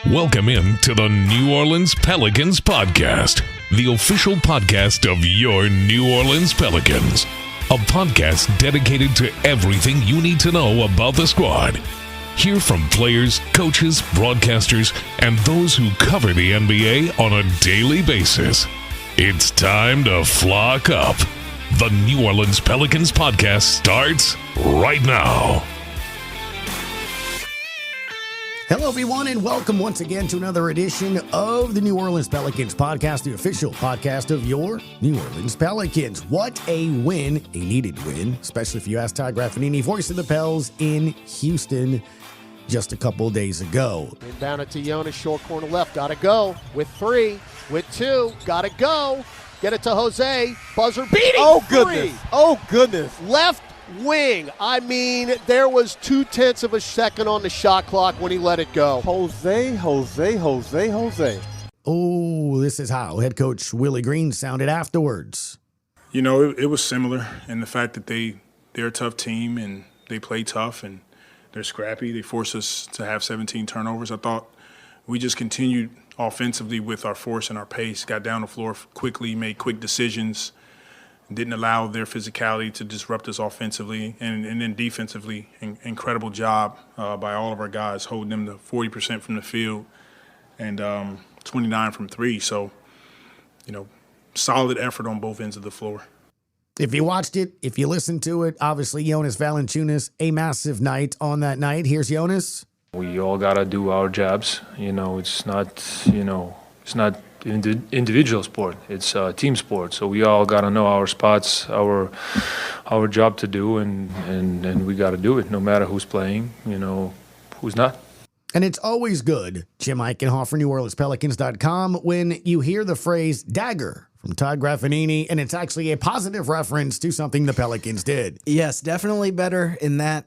Welcome in to the New Orleans Pelicans Podcast, the official podcast of your New Orleans Pelicans. A podcast dedicated to everything you need to know about the squad. Hear from players, coaches, broadcasters, and those who cover the NBA on a daily basis. It's time to flock up. The New Orleans Pelicans Podcast starts right now. Hello, everyone, and welcome once again to another edition of the New Orleans Pelicans Podcast, the official podcast of your New Orleans Pelicans. What a win, a needed win, especially if you ask Todd Graffinini, voice of the Pels in Houston just a couple days ago. Inbound it to Jonas, short corner left, gotta go. With three, with two, gotta go. Get it to Jose, buzzer beating. Oh, three. goodness. Oh, goodness. Left wing. I mean, there was 0.2 of a second on the shot clock when he let it go. Jose. Oh, this is how head coach Willie Green sounded afterwards. You know, it was similar in the fact that they're a tough team and they play tough and they're scrappy. They forced us to have 17 turnovers. I thought we just continued offensively with our force and our pace, got down the floor quickly, made quick decisions, didn't allow their physicality to disrupt us offensively, and then defensively, incredible job by all of our guys, holding them to 40% from the field and 29 from three. So, you know, solid effort on both ends of the floor. If you watched it, if you listened to it, obviously Jonas Valanciunas, a massive night on that night. Here's Jonas. We all got to do our jobs. It's not individual sport. It's a team sport. So we all got to know our spots, our job to do, and we got to do it no matter who's playing, who's not. And it's always good, Jim Eichenhofer, NewOrleansPelicans.com, when you hear the phrase dagger from Todd Graffinini, and it's actually a positive reference to something the Pelicans did. Yes, definitely better in that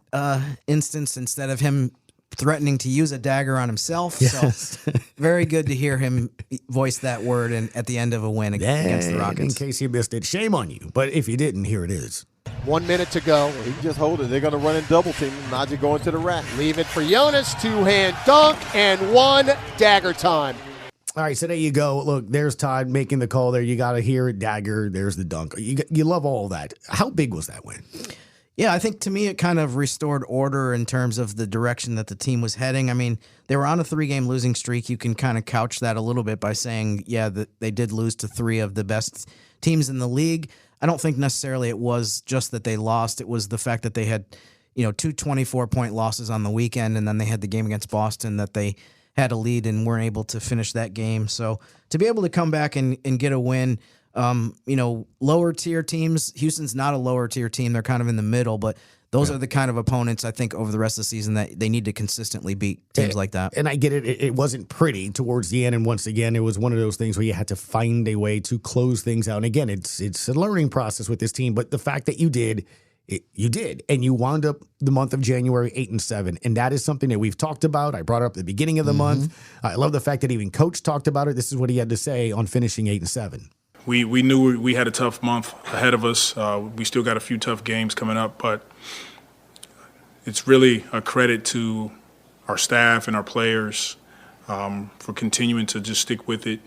instance instead of him threatening to use a dagger on himself. Yes. So very good to hear him voice that word at the end of a win against the Rockets. In case you missed it, shame on you. But if you didn't, here it is. 1 minute to go. He can just hold it. They're going to run in double team. Naji going to the rack. Leave it for Jonas, two-hand dunk, and one dagger time. All right, so there you go. Look, there's Todd making the call there. You got to hear it, dagger. There's the dunk. You love all that. How big was that win? Yeah, I think to me it kind of restored order in terms of the direction that the team was heading. I mean, they were on a 3-game losing streak. You can kind of couch that a little bit by saying, yeah, that they did lose to 3 of the best teams in the league. I don't think necessarily it was just that they lost. It was the fact that they had, 2 24-point losses on the weekend, and then they had the game against Boston that they had a lead and weren't able to finish that game. So to be able to come back and get a win, lower tier teams, Houston's not a lower tier team. They're kind of in the middle, but those are the kind of opponents I think over the rest of the season that they need to consistently beat teams like that. And I get it. It wasn't pretty towards the end. And once again, it was one of those things where you had to find a way to close things out. And again, it's a learning process with this team. But the fact that you did, and you wound up the month of January 8-7. And that is something that we've talked about. I brought it up at the beginning of the month. I love the fact that even Coach talked about it. This is what he had to say on finishing 8-7. We knew we had a tough month ahead of us. We still got a few tough games coming up, but it's really a credit to our staff and our players for continuing to just stick with it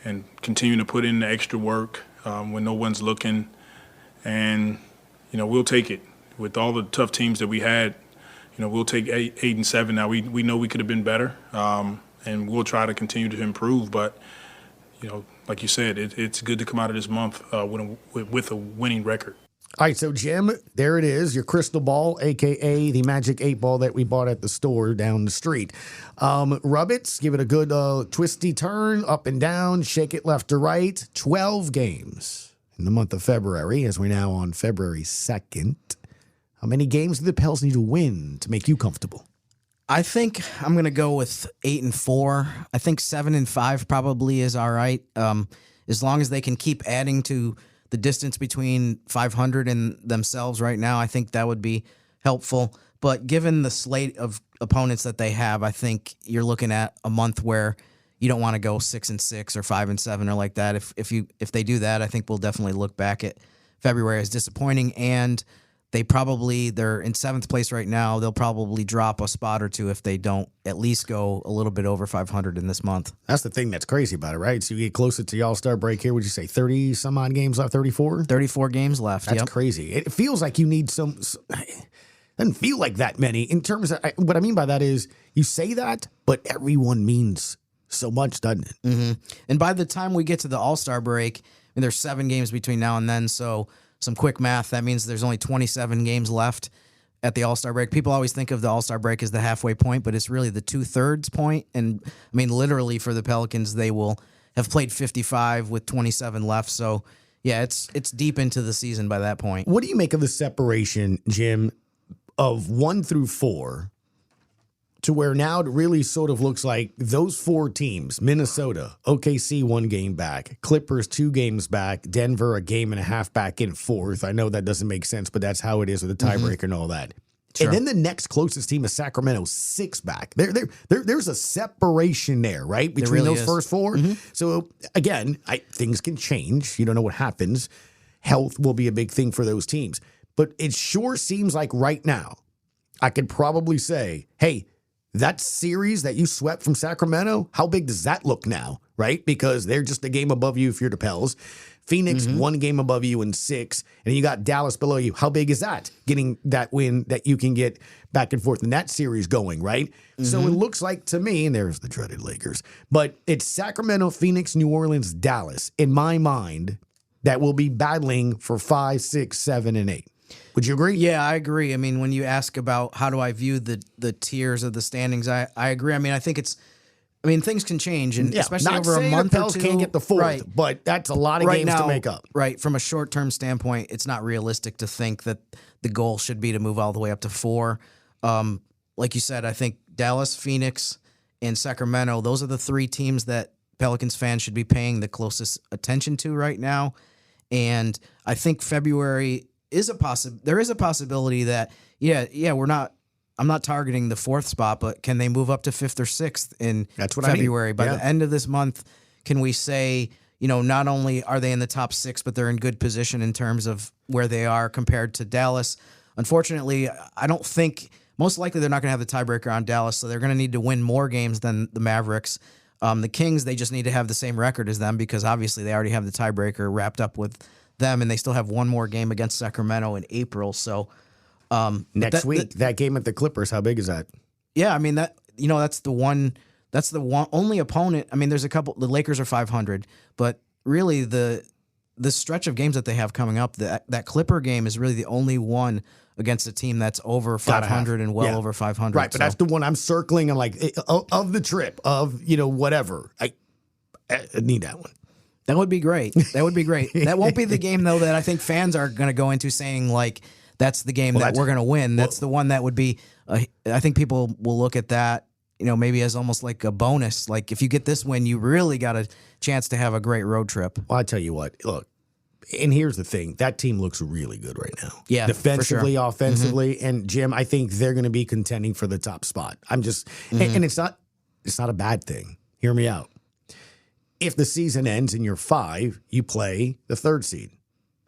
and continuing to put in the extra work when no one's looking. And, we'll take it. With all the tough teams that we had, we'll take 8-7 now. We know we could have been better, and we'll try to continue to improve, but like you said, it's good to come out of this month with a winning record. All right, so Jim, there it is, your crystal ball, a.k.a. the magic 8-ball that we bought at the store down the street. Rub it, give it a good twisty turn, up and down, shake it left to right. 12 games in the month of February, as we're now on February 2nd. How many games do the Pels need to win to make you comfortable? I think I'm going to go with 8-4. I think 7-5 probably is all right. As long as they can keep adding to the distance between 500 and themselves right now, I think that would be helpful. But given the slate of opponents that they have, I think you're looking at a month where you don't want to go 6-6 or 5-7 or like that. If they do that, I think we'll definitely look back at February as disappointing. And they're in 7th place right now. They'll probably drop a spot or two if they don't at least go a little bit over 500 in this month. That's the thing that's crazy about it, right? So you get closer to the All-Star break here. Would you say 30 some odd games left? 34? 34 games left. That's crazy. It feels like you need some. Doesn't feel like that many. In terms of what I mean by that is you say that, but everyone means so much, doesn't it? Mm-hmm. And by the time we get to the All-Star break, and there's 7 games between now and then, so some quick math, that means there's only 27 games left at the All-Star break. People always think of the All-Star break as the halfway point, but it's really the 2/3 point. And I mean, literally for the Pelicans, they will have played 55 with 27 left. So yeah, it's deep into the season by that point. What do you make of the separation, Jim, of 1 through 4 to where now it really sort of looks like those 4 teams, Minnesota, OKC 1 game back, Clippers 2 games back, Denver a game and a half back in 4th. I know that doesn't make sense, but that's how it is with the tiebreaker and all that. Sure. And then the next closest team is Sacramento, 6 back. There's a separation there, right? Between really those is. first 4. So again, things can change. You don't know what happens. Health will be a big thing for those teams. But it sure seems like right now, I could probably say, hey, that series that you swept from Sacramento, how big does that look now, right? Because they're just a game above you if you're the Pels. Phoenix, 1 game above you in 6, and you got Dallas below you. How big is that, getting that win that you can get back and forth in that series going, right? So it looks like to me, and there's the dreaded Lakers, but it's Sacramento, Phoenix, New Orleans, Dallas, in my mind, that will be battling for 5, 6, 7, and 8. Would you agree? Yeah, I agree. I mean, when you ask about how do I view the tiers of the standings, I agree. I mean, I think things can change, and especially not over a saying month the or Pels 2. can't get the 4th, right. but that's a lot of games now, to make up. Right. From a short-term standpoint, it's not realistic to think that the goal should be to move all the way up to 4. Like you said, I think Dallas, Phoenix, and Sacramento, those are the 3 teams that Pelicans fans should be paying the closest attention to right now. And I think February is there is a possibility that, I'm not targeting the 4th spot, but can they move up to 5th or 6th in February? By the end of this month, can we say, not only are they in the top 6, but they're in good position in terms of where they are compared to Dallas? Unfortunately, I don't think, most likely they're not going to have the tiebreaker on Dallas, so they're going to need to win more games than the Mavericks. The Kings, they just need to have the same record as them because obviously they already have the tiebreaker wrapped up with them, and they still have 1 more game against Sacramento in April. So next week, that game at the Clippers, how big is that? Yeah, I mean that's the one only opponent. I mean, there's a couple. The Lakers are 500, but really the stretch of games that they have coming up, that Clipper game is really the only one against a team that's over 500 and over 500. Right, but that's the one I'm circling and of the trip of whatever. I need that one. That would be great. That would be great. That won't be the game, though, that I think fans are going to go into saying, that's the game that we're going to win. That's the one that would be, I think people will look at that, maybe as almost like a bonus. Like, if you get this win, you really got a chance to have a great road trip. Well, I tell you what, look, and here's the thing. That team looks really good right now. Yeah, defensively, for sure. offensively, and Jim, I think they're going to be contending for the top spot. I'm just, and it's not a bad thing. Hear me out. If the season ends and you're 5, you play the 3rd seed.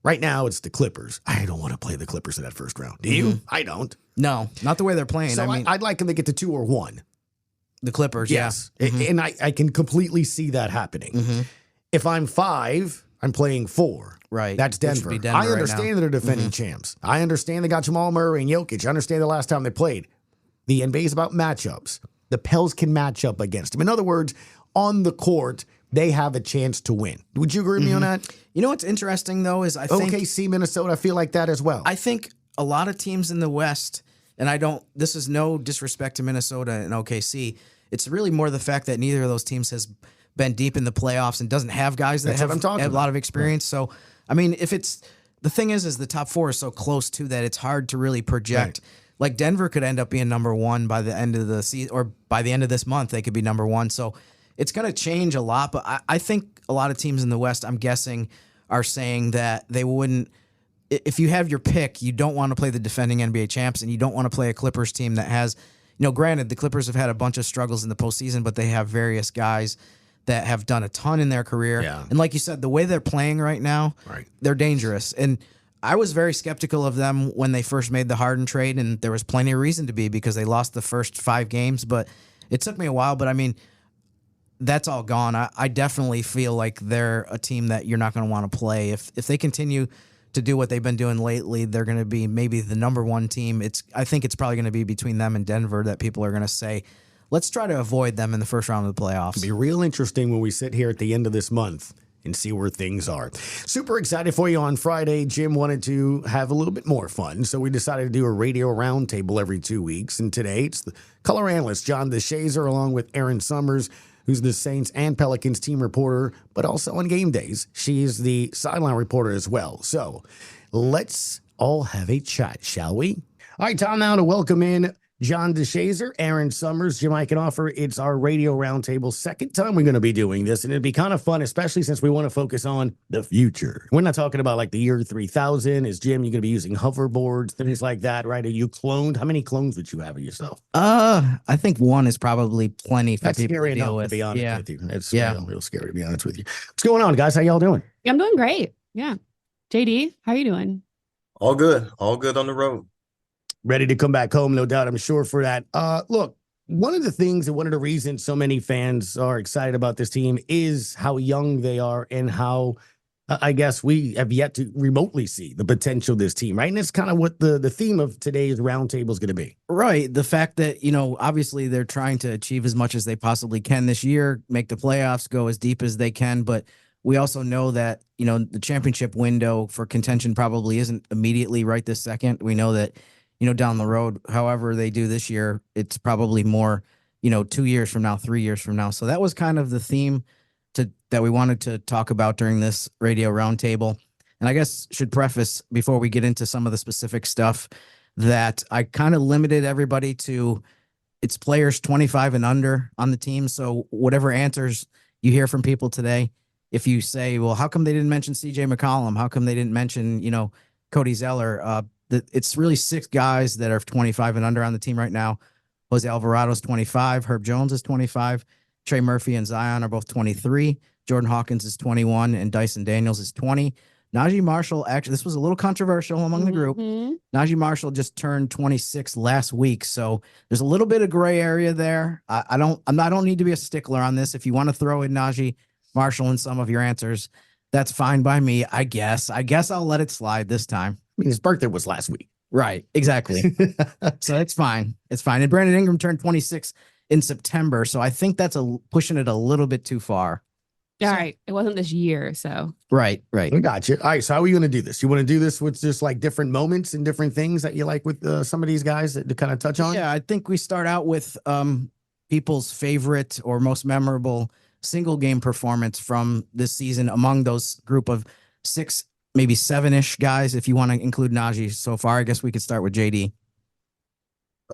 Right now, it's the Clippers. I don't want to play the Clippers in that first round. Do you? I don't. No, not the way they're playing. So I'd like them to get to 2 or 1. The Clippers, yes. And I can completely see that happening. If I'm 5, I'm playing 4. Right. That's Denver. I understand that they're defending champs. I understand they got Jamal Murray and Jokic. I understand the last time they played. The NBA is about matchups. The Pels can match up against them. In other words, on the court, they have a chance to win. Would you agree with me on that? You know what's interesting, though, is I think OKC, Minnesota, I feel like that as well. I think a lot of teams in the West, and this is no disrespect to Minnesota and OKC, it's really more the fact that neither of those teams has been deep in the playoffs and doesn't have guys that have a lot of experience. So, I mean, the thing is the top 4 is so close to that, it's hard to really project. Right. Like Denver could end up being number 1 by the end of the season, or by the end of this month, they could be number 1. So it's going to change a lot, but I think a lot of teams in the West, I'm guessing, are saying that they wouldn't. If you have your pick, you don't want to play the defending NBA champs, and you don't want to play a Clippers team that has, granted, the Clippers have had a bunch of struggles in the postseason, but they have various guys that have done a ton in their career. Yeah. And like you said, the way they're playing right now, they're dangerous. And I was very skeptical of them when they first made the Harden trade, and there was plenty of reason to be because they lost the first 5 games. But it took me a while. But I mean, that's all gone. I definitely feel like they're a team that you're not going to want to play. If they continue to do what they've been doing lately, they're going to be maybe the number 1 team. I think it's probably going to be between them and Denver that people are going to say, let's try to avoid them in the first round of the playoffs. It'll be real interesting when we sit here at the end of this month and see where things are. Super excited for you on Friday. Jim wanted to have a little bit more fun, so we decided to do a radio roundtable every 2 weeks. And today it's the color analyst, John DeShazier, along with Erin Summers, who's the Saints and Pelicans team reporter, but also on game days, she's the sideline reporter as well. So let's all have a chat, shall we? All right, time now to welcome in John DeShazier, Erin Summers, Jim Eichenhofer. It's our radio roundtable. Second time we're going to be doing this, and it'd be kind of fun, especially since we want to focus on the future. We're not talking about like the year 3000. Is Jim, you're going to be using hoverboards, things like that, right? Are you cloned? How many clones would you have of yourself? I think 1 is probably plenty for That's people scary to deal enough, with. to be honest Yeah. with you. It's Yeah. real scary, to be honest with you. What's going on, guys? How y'all doing? I'm doing great. Yeah. JD, how are you doing? All good on the road. Ready to come back home, no doubt, I'm sure, for that. Look, one of the things and one of the reasons so many fans are excited about this team is how young they are and how, I guess, we have yet to remotely see the potential of this team, right? And it's kind of what the theme of today's roundtable is going to be. Right. The fact that, obviously they're trying to achieve as much as they possibly can this year, make the playoffs, go as deep as they can. But we also know that, the championship window for contention probably isn't immediately right this second. We know that, down the road, however they do this year, it's probably more, 2 years from now, 3 years from now. So that was kind of the theme that we wanted to talk about during this radio roundtable. And I guess should preface before we get into some of the specific stuff that I kind of limited everybody to it's players 25 and under on the team. So whatever answers you hear from people today, if you say, well, how come they didn't mention CJ McCollum? How come they didn't mention, Cody Zeller? It's really 6 guys that are 25 and under on the team right now. Jose Alvarado's 25. Herb Jones is 25. Trey Murphy and Zion are both 23. Jordan Hawkins is 21. And Dyson Daniels is 20. Naji Marshall, actually, this was a little controversial among the group. Naji Marshall just turned 26 last week. So there's a little bit of gray area there. I don't need to be a stickler on this. If you want to throw in Naji Marshall in some of your answers, that's fine by me, I guess. I guess I'll let it slide this time. I mean, his birthday was last week. Right, exactly. So it's fine. It's fine. And Brandon Ingram turned 26 in September, so I think that's pushing it a little bit too far. All right. It wasn't this year, so. Right. I got you. All right, so how are you going to do this? You want to do this with just like different moments and different things that you like with some of these guys to kind of touch on? Yeah, I think we start out with people's favorite or most memorable single game performance from this season among those group of 6, maybe 7-ish guys, if you want to include Naji so far. I guess we could start with JD.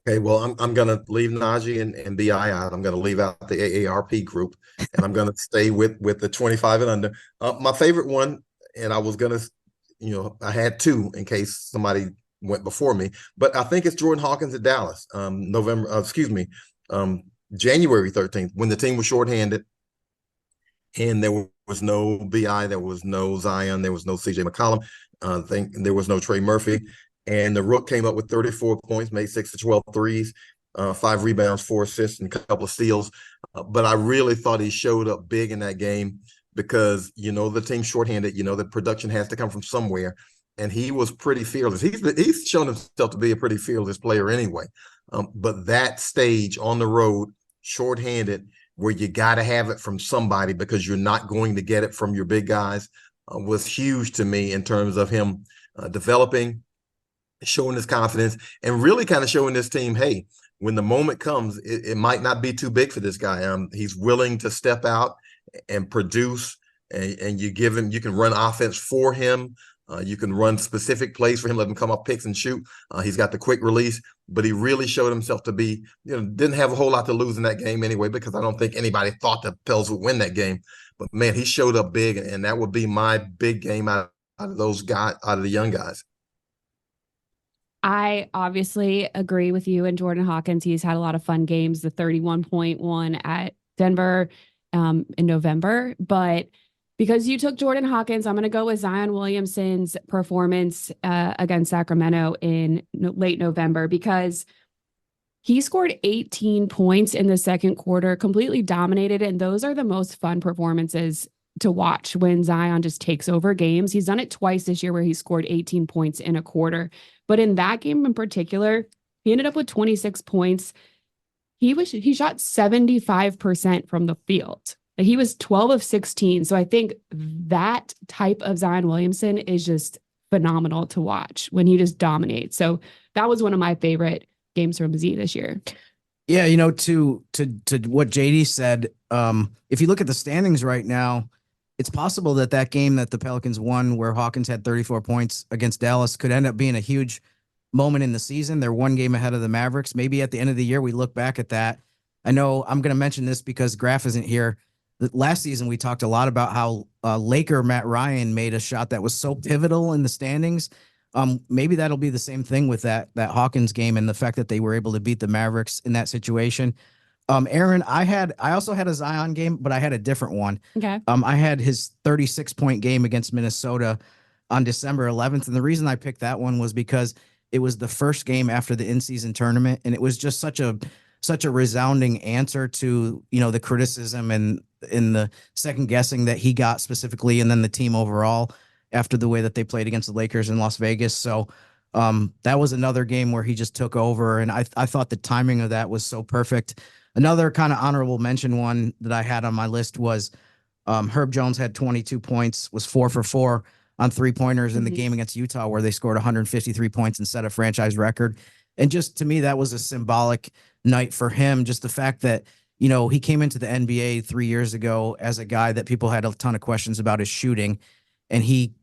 Okay, well, I'm going to leave Naji and BI out. I'm going to leave out the AARP group, and I'm going to stay with the 25 and under. My favorite one, and I was going to, I had 2 in case somebody went before me, but I think it's Jordan Hawkins at Dallas, January 13th, when the team was shorthanded, and there was no BI, there was no Zion, there was no CJ McCollum. I think there was no Trey Murphy. And the Rook came up with 34 points, made 6 to 12 threes, 5 rebounds, 4 assists, and a couple of steals. But I really thought he showed up big in that game because, the team's shorthanded, the production has to come from somewhere. And he was pretty fearless. He's shown himself to be a pretty fearless player anyway. But that stage on the road, shorthanded, where you got to have it from somebody because you're not going to get it from your big guys, was huge to me in terms of him developing, showing his confidence, and really kind of showing this team, hey, when the moment comes, it might not be too big for this guy. He's willing to step out and produce, and you can run offense for him. You can run specific plays for him, let him come off picks and shoot. He's got the quick release, but he really showed himself to be, didn't have a whole lot to lose in that game anyway, because I don't think anybody thought the Pels would win that game. But man, he showed up big, and that would be my big game out of those guys, out of the young guys. I obviously agree with you and Jordan Hawkins. He's had a lot of fun games, the 31.1 at Denver in November. But Because you took Jordan Hawkins, I'm going to go with Zion Williamson's performance against Sacramento in late November, because he scored 18 points in the second quarter, completely dominated. And those are the most fun performances to watch when Zion just takes over games. He's done it twice this year where he scored 18 points in a quarter. But in that game in particular, he ended up with 26 points. He shot 75% from the field. He was 12 of 16. So I think that type of Zion Williamson is just phenomenal to watch when he just dominates. So that was one of my favorite games from Z this year. Yeah, to what JD said, if you look at the standings right now, it's possible that game that the Pelicans won where Hawkins had 34 points against Dallas could end up being a huge moment in the season. They're one game ahead of the Mavericks. Maybe at the end of the year, we look back at that. I know I'm going to mention this because Graf isn't here. Last season, we talked a lot about how Laker Matt Ryan made a shot that was so pivotal in the standings. Maybe that'll be the same thing with that Hawkins game and the fact that they were able to beat the Mavericks in that situation. Erin, I also had a Zion game, but I had a different one. Okay. I had his 36-point game against Minnesota on December 11th. And the reason I picked that one was because it was the first game after the in-season tournament. And it was just such a resounding answer to, the criticism and in the second guessing that he got specifically, and then the team overall after the way that they played against the Lakers in Las Vegas. So that was another game where he just took over. And I thought the timing of that was so perfect. Another kind of honorable mention one that I had on my list was Herb Jones had 22 points, was 4 for 4 on 3-pointers in the game against Utah, where they scored 153 points and set a franchise record. And just to me, that was a symbolic night for him. Just the fact that, he came into the NBA 3 years ago as a guy that people had a ton of questions about his shooting, and he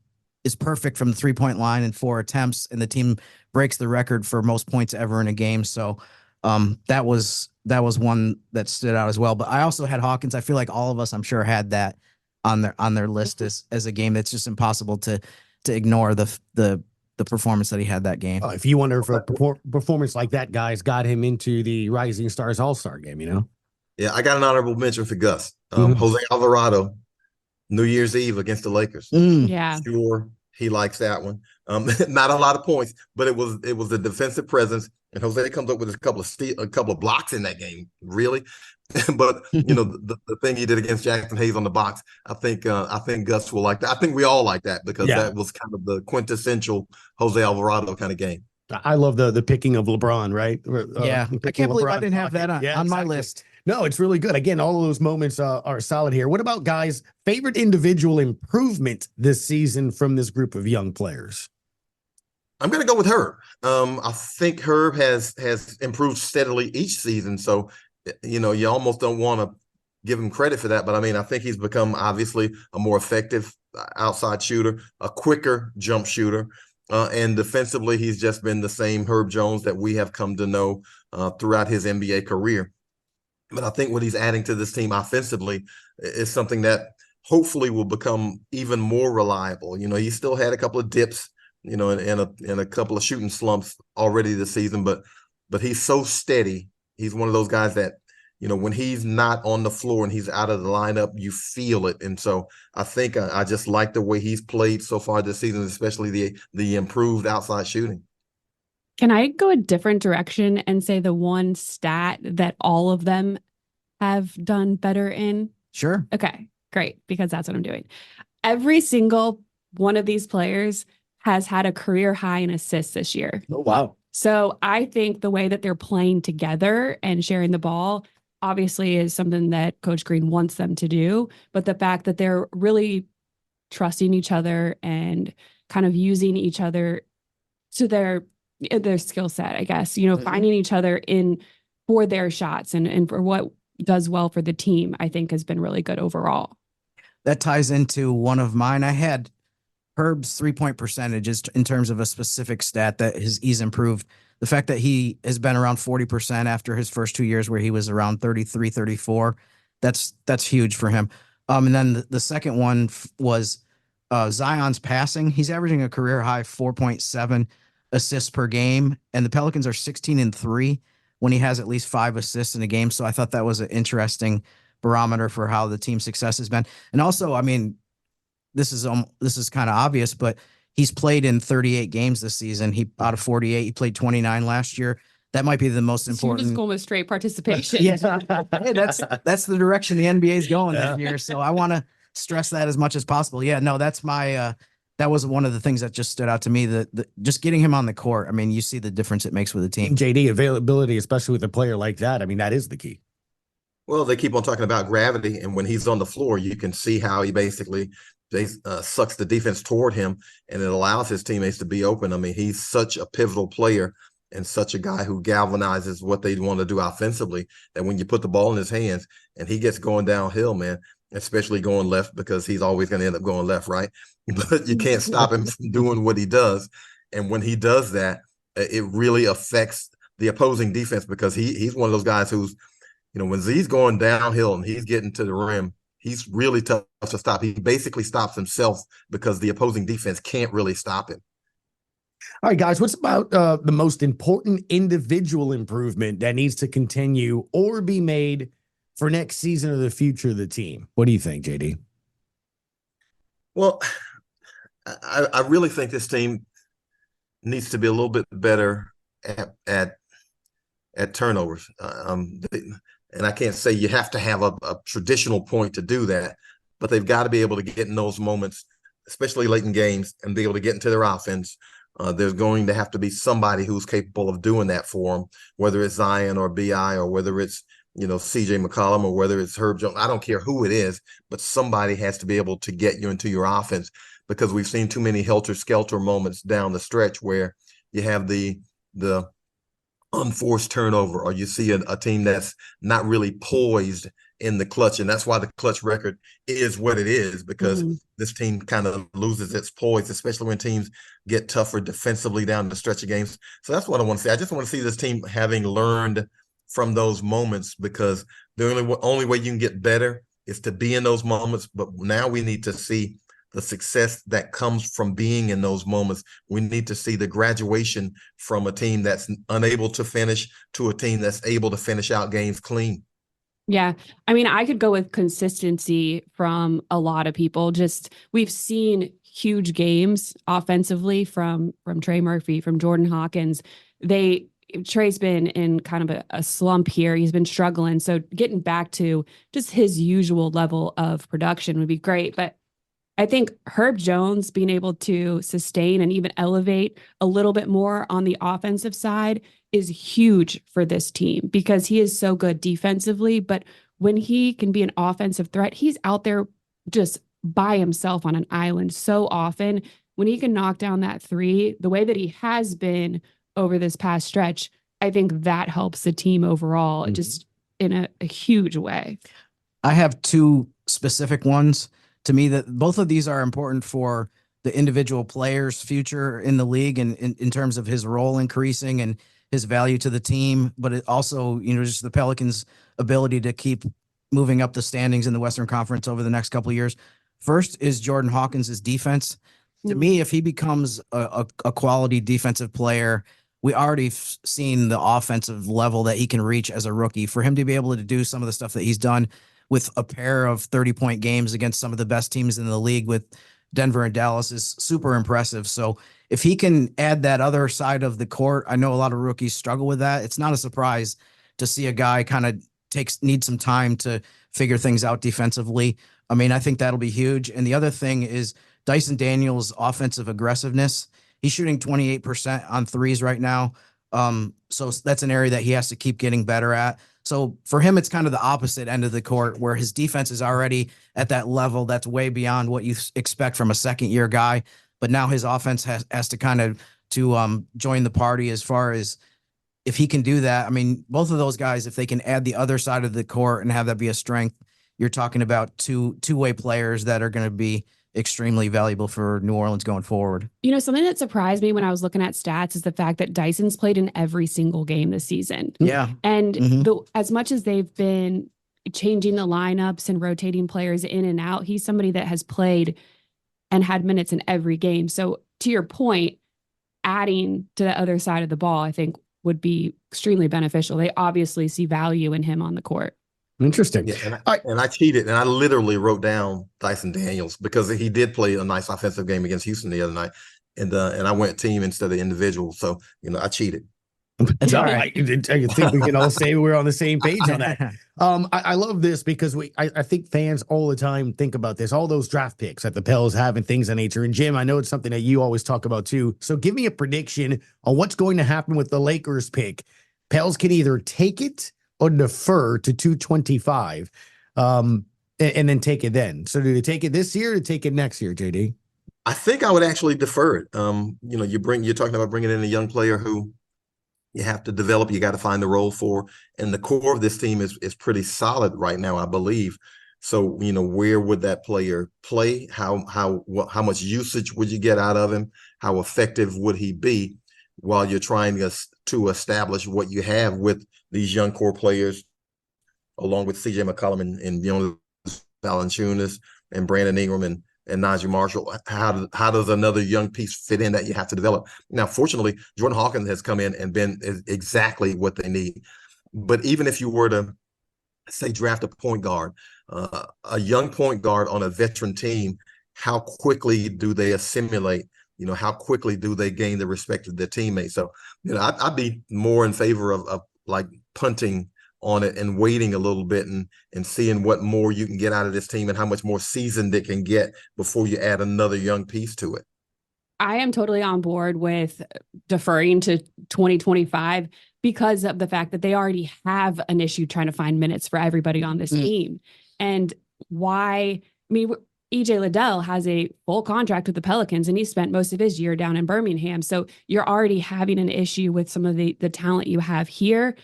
is perfect from the 3-point line in 4 attempts, and the team breaks the record for most points ever in a game. So that was one that stood out as well. But I also had Hawkins. I feel like all of us, I'm sure, had that on their list as a game that's just impossible to ignore the performance that he had that game. If you wonder if a performance like that, guys, got him into the Rising Stars All-Star game, Yeah, I got an honorable mention for Gus. Jose Alvarado, New Year's Eve against the Lakers. Yeah. Sure, he likes that one. Not a lot of points, but it was a defensive presence, and Jose comes up with a couple of blocks in that game, really. But the thing he did against Jackson Hayes on the box, I think Gus will like that. I think we all like that because that was kind of the quintessential Jose Alvarado kind of game. I love the picking of LeBron, right? Yeah, I can't believe I didn't have that on my list. No, it's really good. Again, all of those moments are solid here. What about guys' favorite individual improvement this season from this group of young players? I'm going to go with Herb. I think Herb has improved steadily each season. So, you almost don't want to give him credit for that. But, I think he's become obviously a more effective outside shooter, a quicker jump shooter. And defensively, he's just been the same Herb Jones that we have come to know throughout his NBA career. But I think what he's adding to this team offensively is something that hopefully will become even more reliable. He still had a couple of dips, in a couple of shooting slumps already this season, but he's so steady. He's one of those guys that, when he's not on the floor and he's out of the lineup, you feel it. And so I think I just like the way he's played so far this season, especially the improved outside shooting. Can I go a different direction and say the one stat that all of them have done better in? Sure. Okay, great, because that's what I'm doing. Every single one of these players has had a career high in assists this year. Oh, wow. So I think the way that they're playing together and sharing the ball obviously is something that Coach Green wants them to do. But the fact that they're really trusting each other and kind of using each other to their skill set, I guess, finding each other for their shots and for what does well for the team, I think has been really good overall. That ties into one of mine. I had Herb's 3-point percentages in terms of a specific stat that he's improved. The fact that he has been around 40% after his first 2 years where he was around 33, 34, that's huge for him. And then the second one was Zion's passing. He's averaging a career high 4.7 assists per game, and the Pelicans are 16-3 when he has at least 5 assists in a game. So I thought that was an interesting barometer for how the team's success has been. And also, this is kind of obvious, but he's played in 38 games this season. He out of 48, he played 29 last year. That might be the most important. You're just going with straight participation. Yeah, hey, that's the direction the NBA is going this year. So I want to stress that as much as possible. Yeah, no, that's my. That was one of the things that just stood out to me. That just getting him on the court. I mean, you see the difference it makes with a team. JD, availability, especially with a player like that. I mean, that is the key. Well, they keep on talking about gravity, and when he's on the floor, you can see how he basically sucks the defense toward him, and it allows his teammates to be open. I mean, he's such a pivotal player and such a guy who galvanizes what they want to do offensively, that when you put the ball in his hands and he gets going downhill, man, especially going left, because he's always going to end up going left, right? But you can't stop him from doing what he does. And when he does that, it really affects the opposing defense, because he's one of those guys who's, when he's going downhill and he's getting to the rim, he's really tough to stop. He basically stops himself because the opposing defense can't really stop him. All right, guys, what's about the most important individual improvement that needs to continue or be made for next season or the future of the team? What do you think, JD? Well, I really think this team needs to be a little bit better at turnovers. And I can't say you have to have a traditional point to do that, but they've got to be able to get in those moments, especially late in games, and be able to get into their offense. There's going to have to be somebody who's capable of doing that for them, whether it's Zion or BI, or whether it's, CJ McCollum, or whether it's Herb Jones. I don't care who it is, but somebody has to be able to get you into your offense, because we've seen too many helter-skelter moments down the stretch where you have the unforced turnover, or you see a team that's not really poised in the clutch. And that's why the clutch record is what it is, because this team kind of loses its poise, especially when teams get tougher defensively down the stretch of games. So that's what I want to see. I just want to see this team having learned from those moments, because the only way you can get better is to be in those moments. But now we need to see the success that comes from being in those moments. We need to see the graduation from a team that's unable to finish to a team that's able to finish out games clean. Yeah. I mean, I could go with consistency from a lot of people. Just, we've seen huge games offensively from Trey Murphy, from Jordan Hawkins. Trey's been in kind of a slump here. He's been struggling. So getting back to just his usual level of production would be great. But I think Herb Jones being able to sustain and even elevate a little bit more on the offensive side is huge for this team, because he is so good defensively. But when he can be an offensive threat, he's out there just by himself on an island so often. When he can knock down that three, the way that he has been over this past stretch, I think that helps the team overall, just in a huge way. I have two specific ones to me that both of these are important for the individual player's future in the league, and in terms of his role increasing and his value to the team, but it also, just the Pelicans' ability to keep moving up the standings in the Western Conference over the next couple of years. First is Jordan Hawkins' defense. To me, if he becomes a quality defensive player, we already seen the offensive level that he can reach as a rookie. For him to be able to do some of the stuff that he's done with a pair of 30-point games against some of the best teams in the league with Denver and Dallas is super impressive. So if he can add that other side of the court, I know a lot of rookies struggle with that. It's not a surprise to see a guy kind of need some time to figure things out defensively. I mean, I think that'll be huge. And the other thing is Dyson Daniels' offensive aggressiveness. He's shooting 28% on threes right now. So that's an area that he has to keep getting better at. So for him, it's kind of the opposite end of the court, where his defense is already at that level that's way beyond what you expect from a second-year guy. But now his offense has to kind of join the party as far as if he can do that. I mean, both of those guys, if they can add the other side of the court and have that be a strength, you're talking about two-way players that are going to be extremely valuable for New Orleans going forward. Something that surprised me when I was looking at stats is the fact that Dyson's played in every single game this season. Yeah. And as much as they've been changing the lineups and rotating players in and out, he's somebody that has played and had minutes in every game. So to your point, adding to the other side of the ball, I think would be extremely beneficial. They obviously see value in him on the court. Interesting. Yeah, and I cheated, and I literally wrote down Dyson Daniels because he did play a nice offensive game against Houston the other night, and I went team instead of individual. So I cheated. That's all right. I think we can all say we're on the same page on that. I love this because I think fans all the time think about this, all those draft picks that the Pels have and things of nature. And Jim, I know it's something that you always talk about too. So give me a prediction on what's going to happen with the Lakers pick. Pels can either take it or defer to 225, and then take it then. So do they take it this year or take it next year, JD? I think I would actually defer it. You're talking about bringing in a young player who you have to develop, you got to find the role for, and the core of this team is pretty solid right now, I believe. So, where would that player play? How much usage would you get out of him? How effective would he be while you're trying to establish what you have with these young core players, along with CJ McCollum and Valanciunas and Brandon Ingram and Naji Marshall? How does another young piece fit in that you have to develop? Now, fortunately, Jordan Hawkins has come in and been exactly what they need. But even if you were to, say, draft a point guard, a young point guard on a veteran team, how quickly do they assimilate? How quickly do they gain the respect of their teammates? So, I'd be more in favor of like punting on it and waiting a little bit and seeing what more you can get out of this team and how much more seasoned it can get before you add another young piece to it. I am totally on board with deferring to 2025 because of the fact that they already have an issue trying to find minutes for everybody on this team. And EJ Liddell has a full contract with the Pelicans, and he spent most of his year down in Birmingham. So you're already having an issue with some of the talent you have here.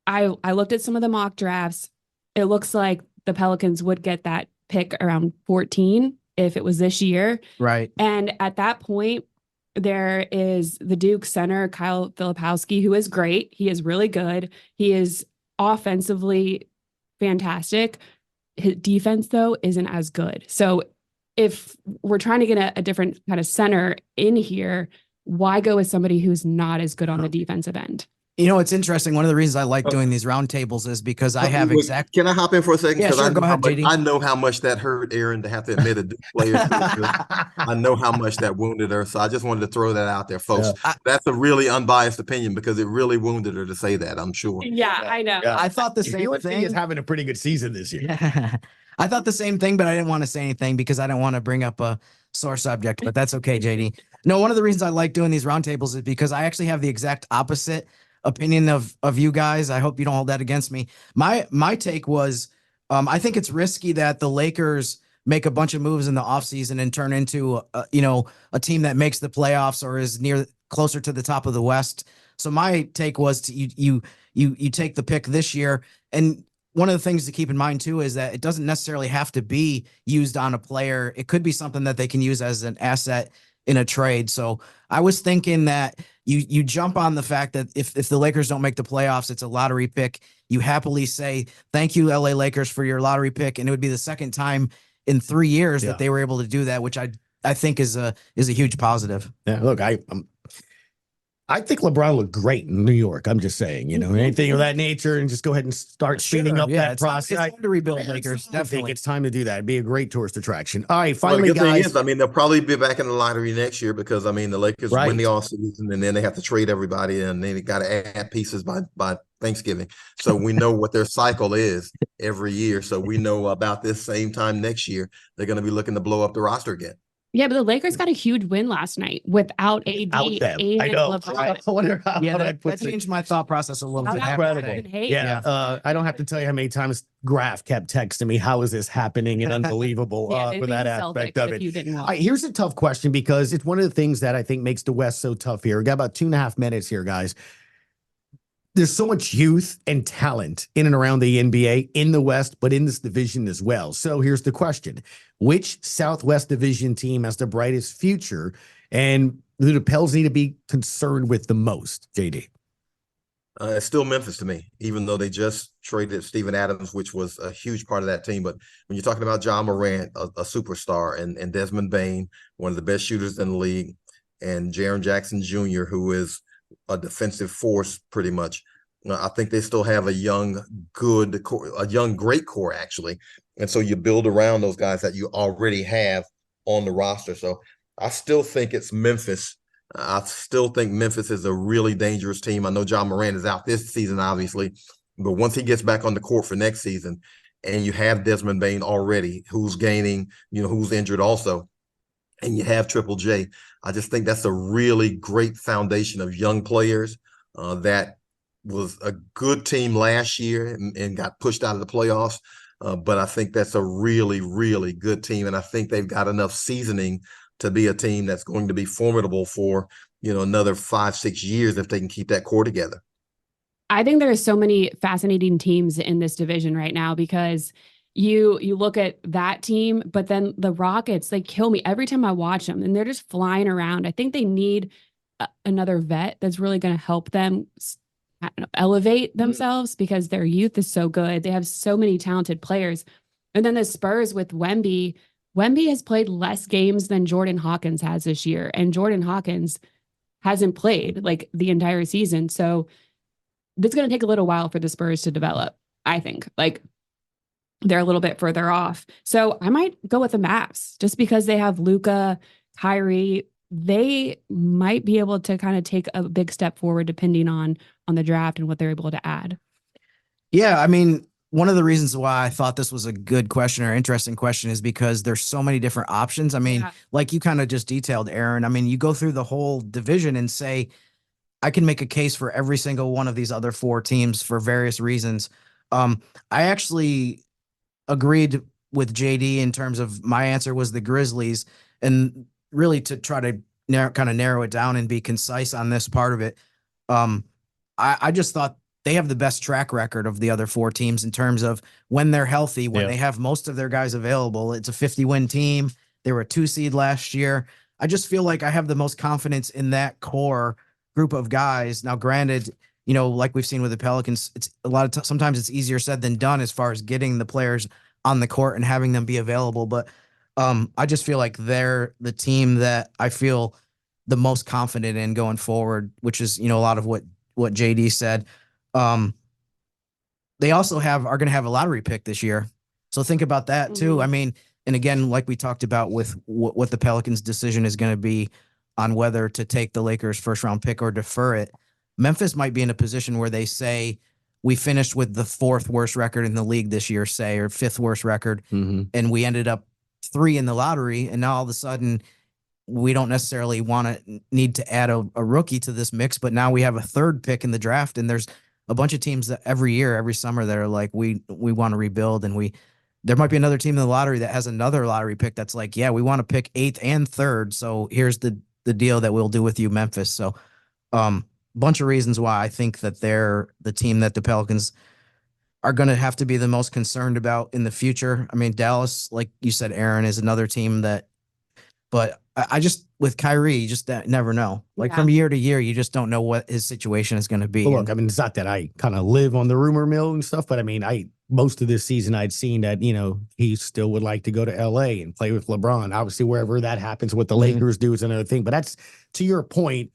I looked at some of the mock drafts. It looks like the Pelicans would get that pick around 14 if it was this year. Right. And at that point, there is the Duke center, Kyle Filipowski, who is great. He is really good. He is offensively fantastic. His defense, though, isn't as good. So if we're trying to get a different kind of center in here, why go with somebody who's not as good on the defensive end? It's interesting. One of the reasons I like doing these roundtables is because I have Can I hop in for a second? Yeah, sure. Go ahead, JD. I know how much that hurt Erin to have to admit a Duke player. I know how much that wounded her. So I just wanted to throw that out there, folks. That's a really unbiased opinion because it really wounded her to say that, I'm sure. Yeah, I know. Yeah. I thought the same thing. Is having a pretty good season this year. Yeah. I thought the same thing, but I didn't want to say anything because I didn't want to bring up a sore subject, but that's okay, JD. No, one of the reasons I like doing these roundtables is because I actually have the exact opposite opinion of you guys. I hope you don't hold that against me. My take was, I think it's risky that the Lakers make a bunch of moves in the offseason and turn into a team that makes the playoffs or is closer to the top of the West. So my take was you take the pick this year. And one of the things to keep in mind too is that it doesn't necessarily have to be used on a player. It could be something that they can use as an asset in a trade. So I was thinking that you jump on the fact that if the Lakers don't make the playoffs, it's a lottery pick. You happily say, thank you, LA Lakers, for your lottery pick. And it would be the second time in 3 years that they were able to do that, which I think is a huge positive. Yeah, look, I think LeBron looked great in New York. I'm just saying, anything of that nature, and just go ahead and start speeding up that process. It's time to rebuild Lakers. I think it's time to do that. It'd be a great tourist attraction. All right, finally, the good guys. Thing is, they'll probably be back in the lottery next year because, the Lakers win the offseason and then they have to trade everybody and then they got to add pieces by Thanksgiving. So we know what their cycle is every year. So we know about this same time next year, they're going to be looking to blow up the roster again. Yeah, but the Lakers got a huge win last night without AD. I know. I wonder how that changed my thought process a little bit. Incredible. Yeah. I don't have to tell you how many times Graf kept texting me, how is this happening? And unbelievable for that aspect of it. Here's a tough question because it's one of the things that I think makes the West so tough here. We got about 2.5 minutes here, guys. There's so much youth and talent in and around the NBA in the West, but in this division as well. So here's the question. Which Southwest Division team has the brightest future? And do the Pels need to be concerned with the most, JD? It's still Memphis to me, even though they just traded Steven Adams, which was a huge part of that team. But when you're talking about John Morant, a superstar, and Desmond Bane, one of the best shooters in the league, and Jaren Jackson Jr., who is a defensive force pretty much, I think they still have a young, good core, a young, great core, actually. And so you build around those guys that you already have on the roster. So I still think it's Memphis. I still think Memphis is a really dangerous team. I know John Morant is out this season, obviously, but once he gets back on the court for next season, and you have Desmond Bane already, who's gaining, who's injured also, and you have Triple J, I just think that's a really great foundation of young players that was a good team last year and got pushed out of the playoffs. But I think that's a really, really good team. And I think they've got enough seasoning to be a team that's going to be formidable for, another 5-6 years if they can keep that core together. I think there are so many fascinating teams in this division right now because you look at that team, but then the Rockets, they kill me every time I watch them and they're just flying around. I think they need another vet that's really going to help them elevate themselves because their youth is so good. They have so many talented players. And then the Spurs with Wemby has played less games than Jordan Hawkins has this year. And Jordan Hawkins hasn't played like the entire season. So it's going to take a little while for the Spurs to develop. I think like they're a little bit further off. So I might go with the Mavs just because they have Luka, Kyrie. They might be able to kind of take a big step forward depending on the draft and what they're able to add. Yeah, I mean, one of the reasons why I thought this was a good question or interesting question is because there's so many different options. I mean, like you kind of just detailed, Erin. I mean, you go through the whole division and say, I can make a case for every single one of these other 4 teams for various reasons. I actually agreed with JD in terms of my answer was the Grizzlies, and really to try to narrow it down and be concise on this part of it. I just thought they have the best track record of the other 4 teams in terms of when they're healthy, when they have most of their guys available. It's a 50-win team. They were a 2 seed last year. I just feel like I have the most confidence in that core group of guys. Now, granted, like we've seen with the Pelicans, it's a lot of sometimes it's easier said than done as far as getting the players on the court and having them be available. But I just feel like they're the team that I feel the most confident in going forward, which is, a lot of what JD said. They also are going to have a lottery pick this year. So think about that too. I mean, and again, like we talked about with what the Pelicans' decision is going to be on whether to take the Lakers' first round pick or defer it. Memphis might be in a position where they say, we finished with the 4th worst record in the league this year, say, or 5th worst record. And we ended up 3 in the lottery. And now all of a sudden we don't necessarily need to add a rookie to this mix, but now we have a 3rd pick in the draft. And there's a bunch of teams that every summer that are like, we want to rebuild. And there might be another team in the lottery that has another lottery pick that's like, yeah, we want to pick 8th and 3rd. So here's the deal that we'll do with you, Memphis. So bunch of reasons why I think that they're the team that the Pelicans are going to have to be the most concerned about in the future. I mean, Dallas, like you said, Erin, is another team but I just, with Kyrie, you just never know. Like from year to year, you just don't know what his situation is going to be. Well, look, I mean, it's not that I kind of live on the rumor mill and stuff, but I mean, most of this season I'd seen that, he still would like to go to LA and play with LeBron. Obviously, wherever that happens, what the Lakers do is another thing. But that's, to your point,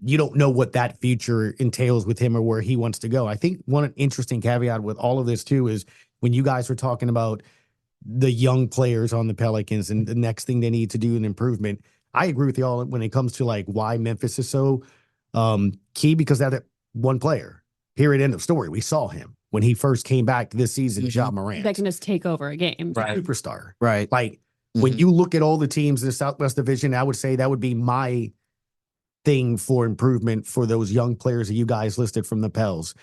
you don't know what that future entails with him or where he wants to go. I think one interesting caveat with all of this too is when you guys were talking about the young players on the Pelicans and the next thing they need to do an improvement. I agree with y'all when it comes to like why Memphis is so key, because that one player, period, end of story. We saw him when he first came back this season, John Morant. That can just take over a game. Right. Superstar. Right. Like when you look at all the teams in the Southwest Division, I would say that would be my thing for improvement for those young players that you guys listed from the Pels.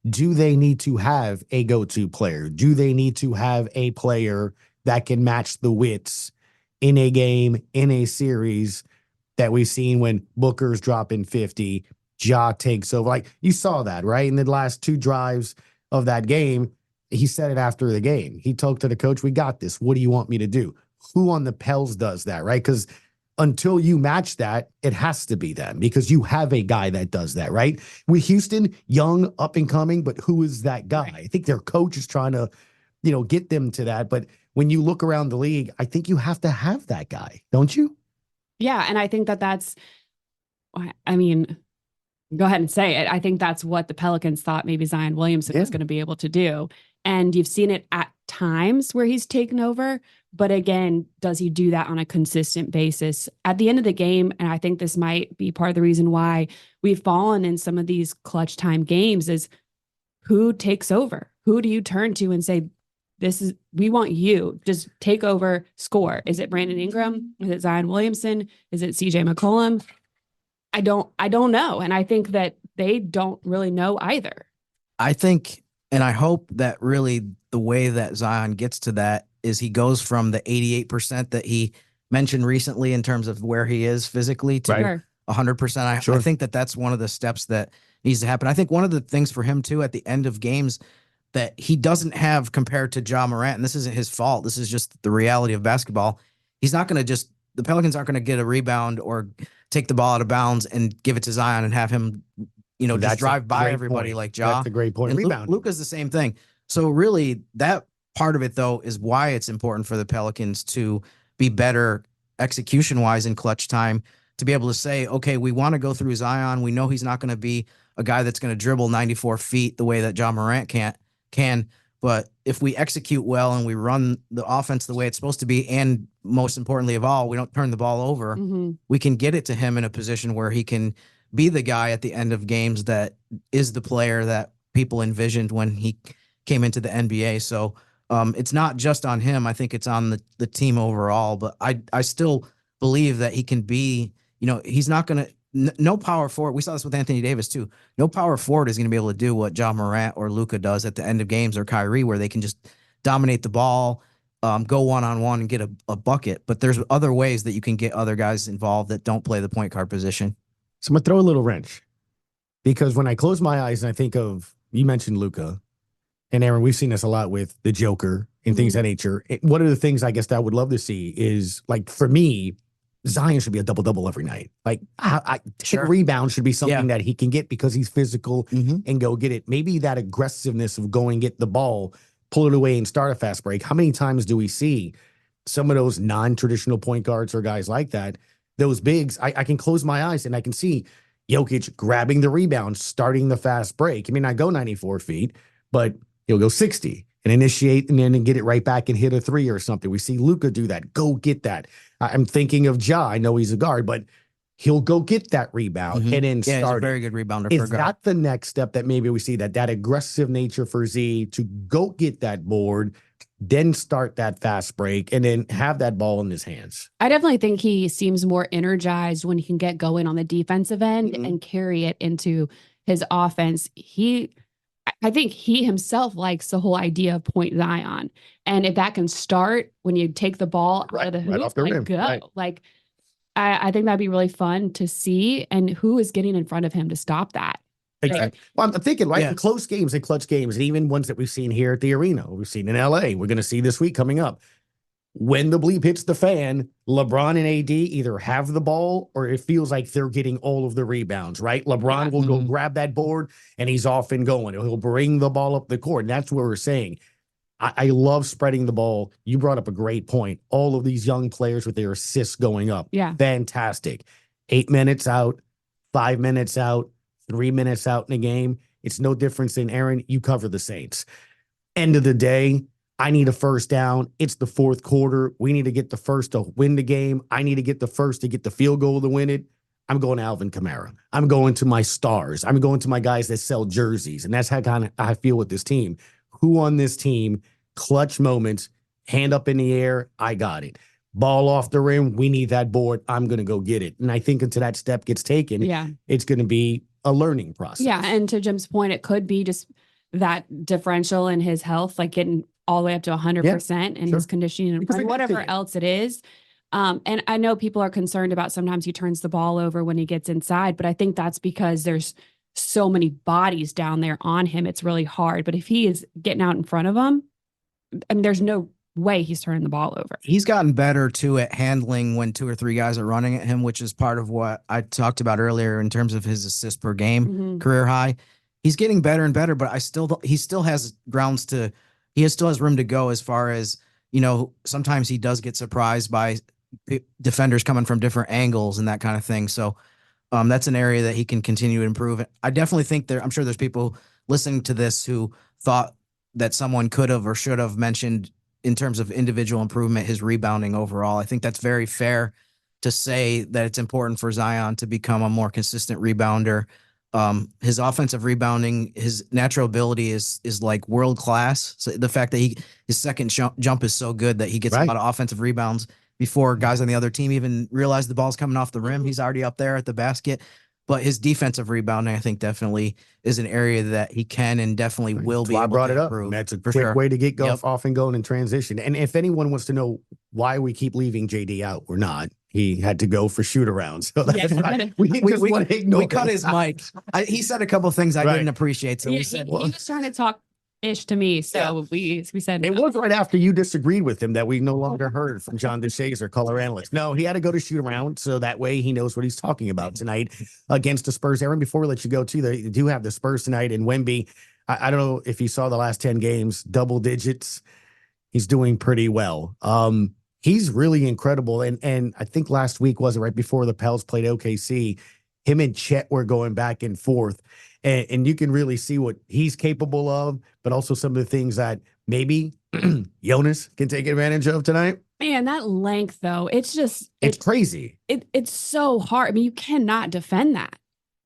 Do they need to have a go-to player? Do they need to have a player that can match the wits in a game, in a series that we've seen when Booker's dropping 50, Ja takes over? Like you saw that, right? In the last 2 drives of that game, he said it after the game. He talked to the coach, we got this. What do you want me to do? Who on the Pels does that, right? Because until you match that, it has to be them because you have a guy that does that, right? With Houston, young, up and coming, but who is that guy? I think their coach is trying to, get them to that. But when you look around the league, I think you have to have that guy, don't you? Yeah. And I think that's, I mean, Go ahead and say it. I think that's what the Pelicans thought maybe Zion Williamson was going to be able to do. And you've seen it at times where he's taken over. But again, does he do that on a consistent basis? At the end of the game, and I think this might be part of the reason why we've fallen in some of these clutch time games, is who takes over? Who do you turn to and say, we want you, just take over, score? Is it Brandon Ingram? Is it Zion Williamson? Is it CJ McCollum? I don't know. And I think that they don't really know either. I think, and I hope that really the way that Zion gets to that is he goes from the 88% that he mentioned recently in terms of where he is physically to 100%. I think that that's one of the steps that needs to happen. I think one of the things for him too, at the end of games that he doesn't have compared to Ja Morant, and this isn't his fault, this is just the reality of basketball. He's not going to the Pelicans aren't going to get a rebound or take the ball out of bounds and give it to Zion and have him, just drive by everybody like Ja. That's a great point. And Rebound. Luka's the same thing. So really that part of it though is why it's important for the Pelicans to be better execution-wise in clutch time, to be able to say, okay, we want to go through Zion. We know he's not going to be a guy that's going to dribble 94 feet the way that Ja Morant can. But if we execute well and we run the offense the way it's supposed to be, and most importantly of all, we don't turn the ball over, we can get it to him in a position where he can be the guy at the end of games that is the player that people envisioned when he came into the NBA. So it's not just on him. I think it's on the team overall. But I still believe that he can be, he's not going to, no power forward. We saw this with Anthony Davis too. No power forward is going to be able to do what Ja Morant or Luka does at the end of games, or Kyrie, where they can just dominate the ball, go one-on-one and get a bucket. But there's other ways that you can get other guys involved that don't play the point guard position. So I'm going to throw a little wrench, because when I close my eyes and I think of, you mentioned Luka, and Erin, we've seen this a lot with the Joker and things of that nature. One of the things I guess that I would love to see is, like, for me, Zion should be a double-double every night. Like, rebound should be something that he can get because he's physical and go get it. Maybe that aggressiveness of going get the ball, pull it away and start a fast break. How many times do we see some of those non-traditional point guards or guys like that, those bigs? I can close my eyes and I can see Jokic grabbing the rebound, starting the fast break. I mean, I go 94 feet, but he'll go 60 and initiate and then get it right back and hit a three or something. We see Luka do that. Go get that. I'm thinking of Ja. I know he's a guard, but he'll go get that rebound and then start. He's a very good rebounder. Is that the next step that maybe we see, that aggressive nature for Z to go get that board, then start that fast break, and then have that ball in his hands? I definitely think he seems more energized when he can get going on the defensive end and carry it into his offense. I think he himself likes the whole idea of point Zion. And if that can start when you take the ball out of the hoop, off the rim. go. Right. Like, I think that'd be really fun to see. And who is getting in front of him to stop that? Exactly. Well, I'm thinking, in close games and clutch games, and even ones that we've seen here at the arena, we've seen in LA, we're going to see this week coming up. When the bleep hits the fan, LeBron and AD either have the ball or it feels like they're getting all of the rebounds, right? LeBron will go grab that board and he's off and going. He'll bring the ball up the court. And that's what we're saying. I love spreading the ball. You brought up a great point. All of these young players with their assists going up. Yeah. Fantastic. 8 minutes out, 5 minutes out, 3 minutes out in a game. It's no difference than, Erin, you cover the Saints. End of the day, I need a first down. It's the fourth quarter. We need to get the first to win the game. I need to get the first to get the field goal to win it. I'm going to Alvin Kamara. I'm going to my stars. I'm going to my guys that sell jerseys. And that's how kind of I feel with this team. Who on this team, clutch moments, hand up in the air, I got it. Ball off the rim, we need that board. I'm going to go get it. And I think until that step gets taken, it's going to be a learning process. Yeah. And to Jim's point, it could be just that differential in his health, like getting all the way up to 100% in his conditioning and whatever else it is. And I know people are concerned about sometimes he turns the ball over when he gets inside, but I think that's because there's so many bodies down there on him. It's really hard. But if he is getting out in front of them, I mean, there's no way he's turning the ball over. He's gotten better too at handling when 2 or 3 guys are running at him, which is part of what I talked about earlier in terms of his assists per game, career high. He's getting better and better, but he still has grounds to. He still has room to go as far as, sometimes he does get surprised by defenders coming from different angles and that kind of thing. So That's an area that he can continue to improve. I definitely think I'm sure there's people listening to this who thought that someone could have or should have mentioned in terms of individual improvement, his rebounding overall. I think that's very fair to say that it's important for Zion to become a more consistent rebounder. His offensive rebounding, his natural ability is like world class. So the fact that his second jump is so good that he gets a lot of offensive rebounds before guys on the other team even realize the ball's coming off the rim. He's already up there at the basket. But his defensive rebounding, I think, definitely is an area that he can and definitely will be able to improve. I brought it up. That's a quick way to get off and going in transition. And if anyone wants to know why we keep leaving JD out, we're not. He had to go for shoot around. So that's we want to ignore. We cut his mic. He said a couple of things I didn't appreciate. So he was trying to talk ish to me. So we said it was right after you disagreed with him that we no longer heard from John DeShazier, color analyst. No, he had to go to shoot around, so that way he knows what he's talking about tonight against the Spurs. Erin, before we let you go too, they do have the Spurs tonight, and Wemby, I don't know if you saw the last 10 games, double digits. He's doing pretty well. He's really incredible. And I think last week was it right before the Pels played OKC, him and Chet were going back and forth. And you can really see what he's capable of, but also some of the things that maybe Jonas can take advantage of tonight. Man, that length, though, it's crazy. It's so hard. I mean, you cannot defend that,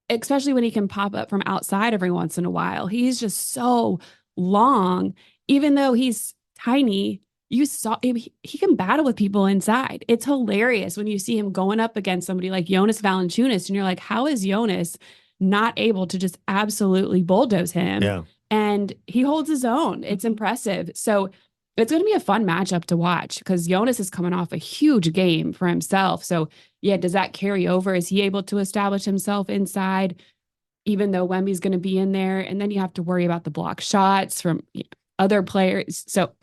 especially when he can pop up from outside every once in a while. He's just so long, even though he's tiny. You saw he can battle with people inside. It's hilarious when you see him going up against somebody like Jonas Valanciunas, and you're like, how is Jonas not able to just absolutely bulldoze him? Yeah. And he holds his own. It's impressive. So it's going to be a fun matchup to watch because Jonas is coming off a huge game for himself. So yeah, does that carry over? Is he able to establish himself inside, even though Wemby's going to be in there? And then you have to worry about the block shots from other players. So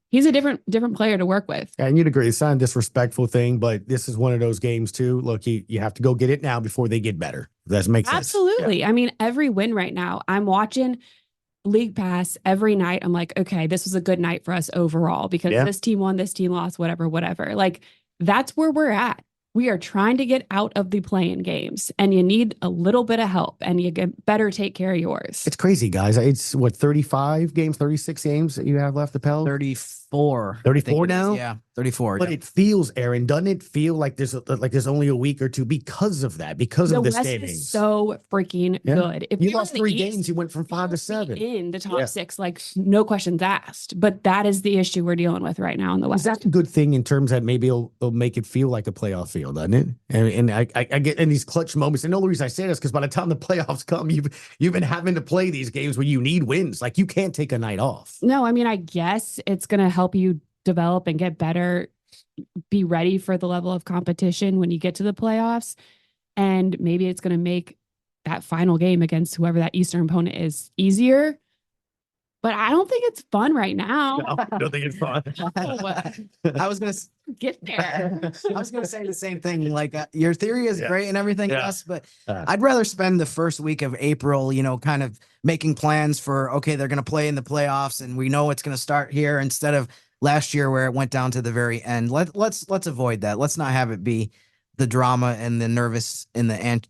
he's a different player to work with. And you'd agree, it's not a disrespectful thing, but this is one of those games too. Look, you have to go get it now before they get better. That makes sense. Absolutely. Yeah. I mean, every win right now, I'm watching League Pass every night. I'm like, okay, this was a good night for us overall because this team won, this team lost, whatever. Like, that's where we're at. We are trying to get out of the play-in games, and you need a little bit of help, and you better take care of yours. It's crazy, guys. It's what, 35 games, 36 games that you have left to Pels? 34. 34 now? Yeah, 34. But it feels, Erin, doesn't it feel like there's only a week or two because of that, because of the standings? Is so freaking good. If you lost 3 games, you went from 5 to 7. In the top 6, like no questions asked. But that is the issue we're dealing with right now in the West. Is that a good thing in terms that maybe it'll make it feel like a playoff field, doesn't it? And I get in these clutch moments. And the only reason I say this is because by the time the playoffs come, you've been having to play these games where you need wins. Like, you can't take a night off. No, I mean, I guess it's going to help you develop and get better, be ready for the level of competition when you get to the playoffs. And maybe it's going to make that final game against whoever that Eastern opponent is easier. But I don't think it's fun right now. No, I don't think it's fun. I was going to get there. I was going to say the same thing. Like, your theory is great and everything else, but I'd rather spend the first week of April, kind of making plans for, okay, they're going to play in the playoffs and we know it's going to start here, instead of last year where it went down to the very end. Let's avoid that. Let's not have it be the drama and the nervous and the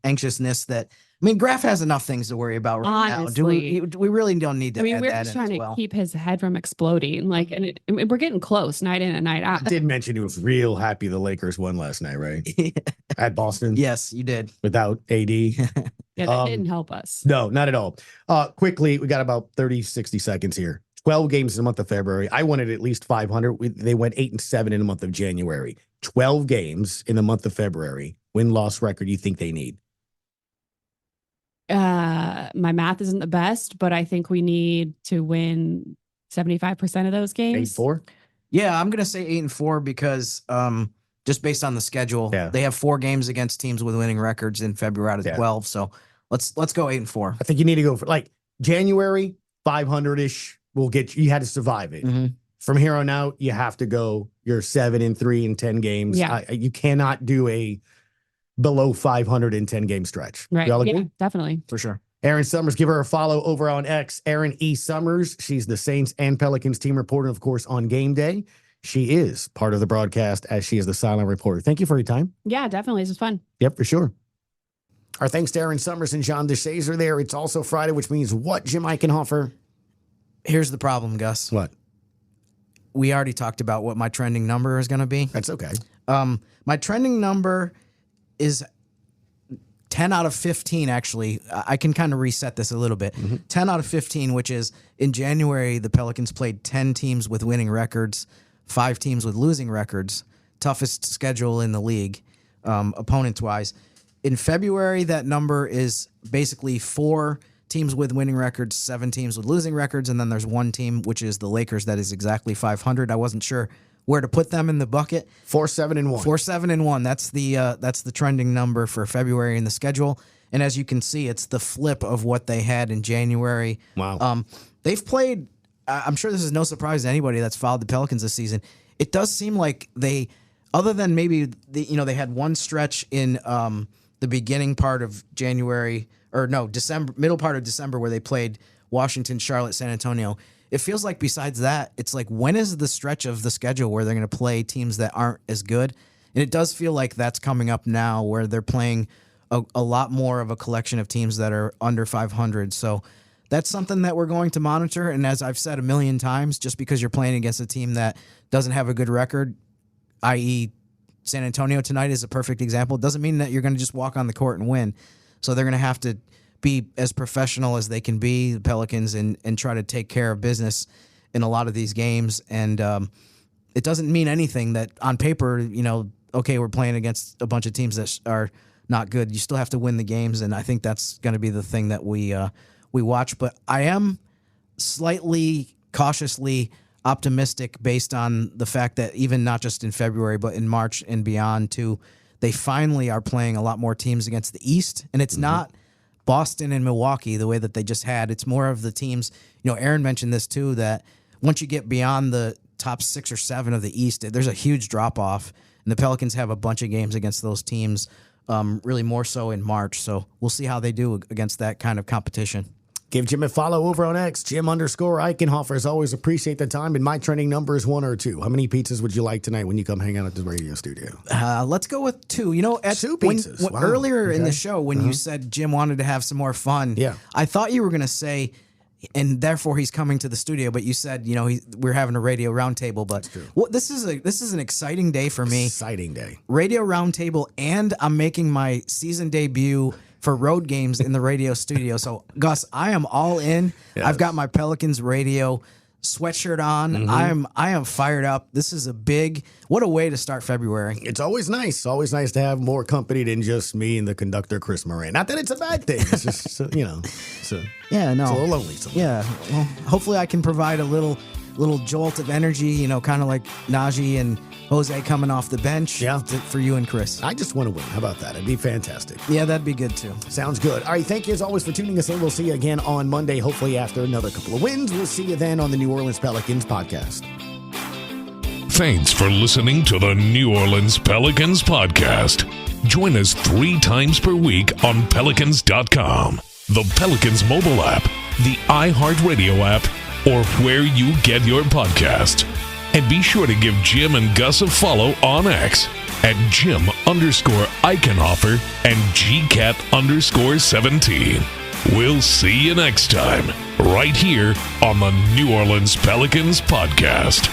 anxiousness that, I mean, Graf has enough things to worry about right now. We really don't need to. I mean, we're just trying to keep his head from exploding. And we're getting close night in and night out. I did mention he was real happy the Lakers won last night, right? At Boston. Yes, you did. Without AD. Yeah, that didn't help us. No, not at all. Quickly, we got about 30, 60 seconds here. 12 games in the month of February. I wanted at least 500. They went 8-7 in the month of January. 12 games in the month of February. Win-loss record you think they need? My math isn't the best, but I think we need to win 75% of those games. 8-4? Yeah, I'm going to say 8-4 because just based on the schedule, they have 4 games against teams with winning records in February out of 12. So let's go 8-4. I think you need to go for January 500-ish. Will get you had to survive it. Mm-hmm. From here on out, you have to go. You're 7-3 in 10 games. Yeah. You cannot do a below 510 game stretch. Right. Y'all agree? Yeah, definitely. For sure. Erin Summers, give her a follow over on X. Erin E. Summers. She's the Saints and Pelicans team reporter, of course, on game day. She is part of the broadcast as she is the sideline reporter. Thank you for your time. Yeah, definitely. This was fun. Yep, for sure. Our thanks to Erin Summers and John DeShazier there. It's also Friday, which means what, Jim Eichenhofer? Here's the problem, Gus. What? We already talked about what my trending number is going to be. That's okay. My trending number is 10 out of 15, actually. I can kind of reset this a little bit. 10 out of 15, which is in January, the Pelicans played 10 teams with winning records, 5 teams with losing records. Toughest schedule in the league, opponents-wise. In February, that number is basically 4 teams with winning records, 7 teams with losing records, and then there's one team, which is the Lakers, that is exactly 500. I wasn't sure where to put them in the bucket. 4-7-1. 4-7-1. That's the trending number for February in the schedule. And as you can see, it's the flip of what they had in January. Wow. They've played. I'm sure this is no surprise to anybody that's followed the Pelicans this season. It does seem like they, other than maybe they had one stretch in the beginning part of January, or no, December, middle part of December, where they played Washington, Charlotte, San Antonio. It feels like besides that, it's like, when is the stretch of the schedule where they're going to play teams that aren't as good? And it does feel like that's coming up now, where they're playing a lot more of a collection of teams that are under 500. So that's something that we're going to monitor. And as I've said a million times, just because you're playing against a team that doesn't have a good record, i.e. San Antonio tonight is a perfect example, it doesn't mean that you're going to just walk on the court and win. So they're going to have to be as professional as they can be, the Pelicans, and try to take care of business in a lot of these games. And it doesn't mean anything that on paper, okay, we're playing against a bunch of teams that are not good. You still have to win the games, and I think that's going to be the thing that we watch. But I am slightly cautiously optimistic based on the fact that even not just in February, but in March and beyond too, they finally are playing a lot more teams against the East. And it's not Boston and Milwaukee the way that they just had. It's more of the teams, Aaron mentioned this too, that once you get beyond the top 6 or 7 of the East, there's a huge drop off. And the Pelicans have a bunch of games against those teams, really more so in March. So we'll see how they do against that kind of competition. Give Jim a follow over on X, Jim_Eichenhofer. As always, appreciate the time. And my trending number is 1 or 2. How many pizzas would you like tonight when you come hang out at the radio studio? Let's go with 2. 2 pizzas. Wow. Earlier in the show, when you said Jim wanted to have some more fun, I thought you were going to say, and therefore he's coming to the studio, but you said, we're having a radio roundtable. But this is an exciting day for me. Exciting day. Radio roundtable, and I'm making my season debut for road games in the radio studio. So, Gus, I am all in. Yes. I've got my Pelicans radio sweatshirt on. I am fired up. This is what a way to start February. It's always nice. It's always nice to have more company than just me and the conductor, Chris Moran. Not that it's a bad thing. It's just, it's a little lonely sometimes. Yeah. Well, hopefully I can provide a little jolt of energy, kind of like Naji and Jose coming off the bench for you and Chris. I just want to win. How about that? It'd be fantastic. Yeah, that'd be good too. Sounds good. All right, thank you as always for tuning us in. We'll see you again on Monday, hopefully after another couple of wins. We'll see you then on the New Orleans Pelicans podcast. Thanks for listening to the New Orleans Pelicans Podcast. Join us 3 times per week on Pelicans.com, the Pelicans mobile app, the iHeartRadio app, or where you get your podcasts. And be sure to give Jim and Gus a follow on X at Jim_Eichenhofer and GCat_17. We'll see you next time, right here on the New Orleans Pelicans Podcast.